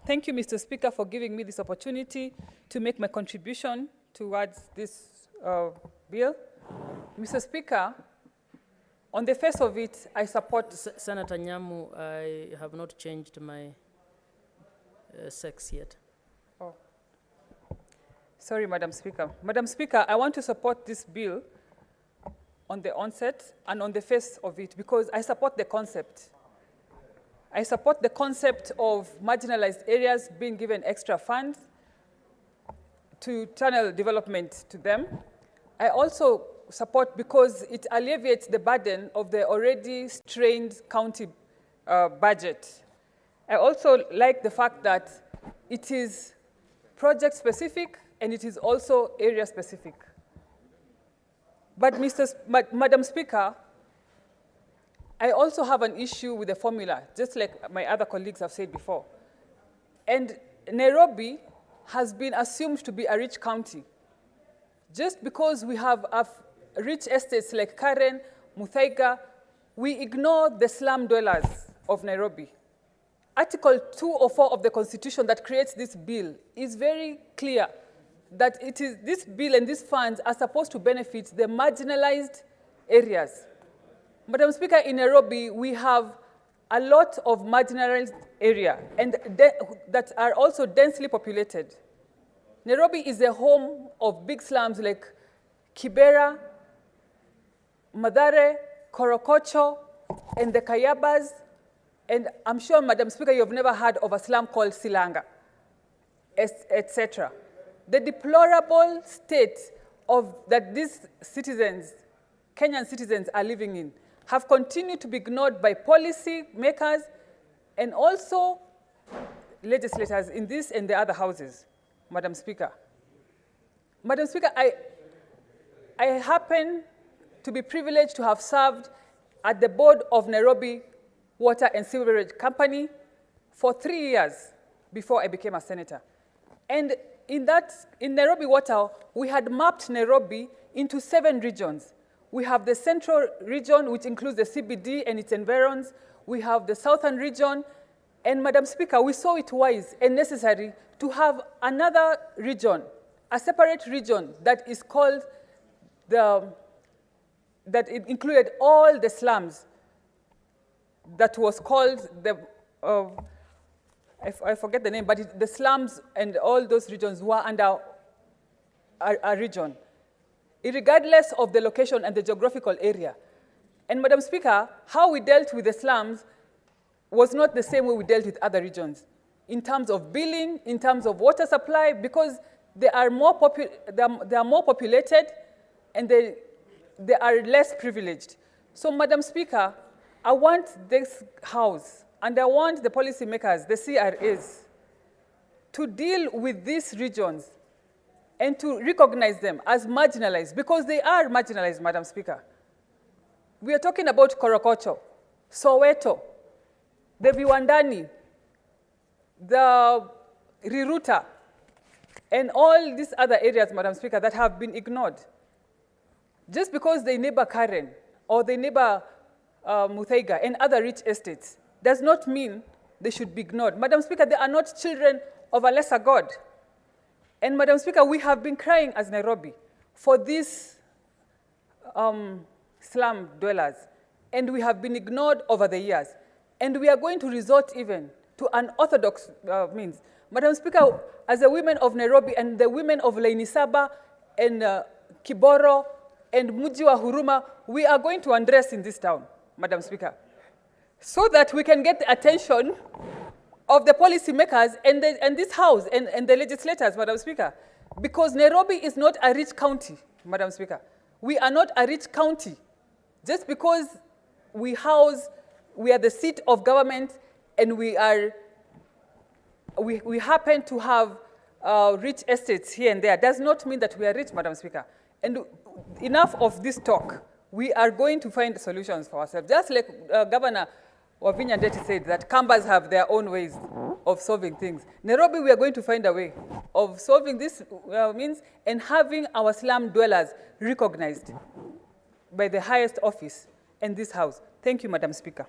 Thank you, Mr. Speaker, for giving me this opportunity to make my contribution towards this bill. Mr. Speaker, on the face of it, I support... Senator Nyamu, I have not changed my sex yet. Oh. Sorry, Madam Speaker. Madam Speaker, I want to support this bill on the onset and on the face of it because I support the concept. I support the concept of marginalized areas being given extra funds to channel development to them. I also support because it alleviates the burden of the already strained county budget. I also like the fact that it is project-specific and it is also area-specific. But Madam Speaker, I also have an issue with the formula, just like my other colleagues have said before. And Nairobi has been assumed to be a rich county. Just because we have rich estates like Karen, Muthaiga, we ignore the slum dwellers of Nairobi. Article 204 of the Constitution that creates this bill is very clear that it is this bill and these funds are supposed to benefit the marginalized areas. Madam Speaker, in Nairobi, we have a lot of marginalized area and that are also densely populated. Nairobi is the home of big slums like Kibera, Mathare, Korokocho, and the Kayabas. And I'm sure, Madam Speaker, you've never heard of a slum called Silanga, etc. The deplorable state that these citizens, Kenyan citizens, are living in have continued to be ignored by policy makers and also legislators in this and the other houses, Madam Speaker. Madam Speaker, I happen to be privileged to have served at the board of Nairobi Water and Sewerage Company for 3 years before I became a senator. And in Nairobi Water, we had mapped Nairobi into 7 regions. We have the central region, which includes the CBD and its environs. We have the southern region. And Madam Speaker, we saw it wise and necessary to have another region, a separate region that is called that it included all the slums that was called I forget the name, but the slums and all those regions were under a region, regardless of the location and the geographical area. And Madam Speaker, how we dealt with the slums was not the same way we dealt with other regions, in terms of billing, in terms of water supply, because they are more populated and they are less privileged. So, Madam Speaker, I want this House and I want the policymakers, the CRAs, to deal with these regions and to recognize them as marginalized, because they are marginalized, Madam Speaker. We are talking about Korokocho, Soweto, the Viwandani, the Riruta, and all these other areas, Madam Speaker, that have been ignored. Just because they neighbor Karen or they neighbor Muthaiga and other rich estates does not mean they should be ignored. Madam Speaker, they are not children of a lesser God. And Madam Speaker, we have been crying as Nairobi for these slum dwellers, and we have been ignored over the years. And we are going to resort even to unorthodox means. Madam Speaker, as the women of Nairobi and the women of Lainisaba and Kiboro and Muji wa Huruma, we are going to undress in this town, Madam Speaker, so that we can get the attention of the policymakers and this House and the legislators, Madam Speaker, because Nairobi is not a rich county, Madam Speaker. We are not a rich county. Just because we are the seat of government and we happen to have rich estates here and there does not mean that we are rich, Madam Speaker. And enough of this talk. We are going to find solutions for ourselves. Just like Governor Wavinya Ndeti said that Kambas have their own ways of solving things. Nairobi, we are going to find a way of solving this means and having our slum dwellers recognized by the highest office in this House. Thank you, Madam Speaker.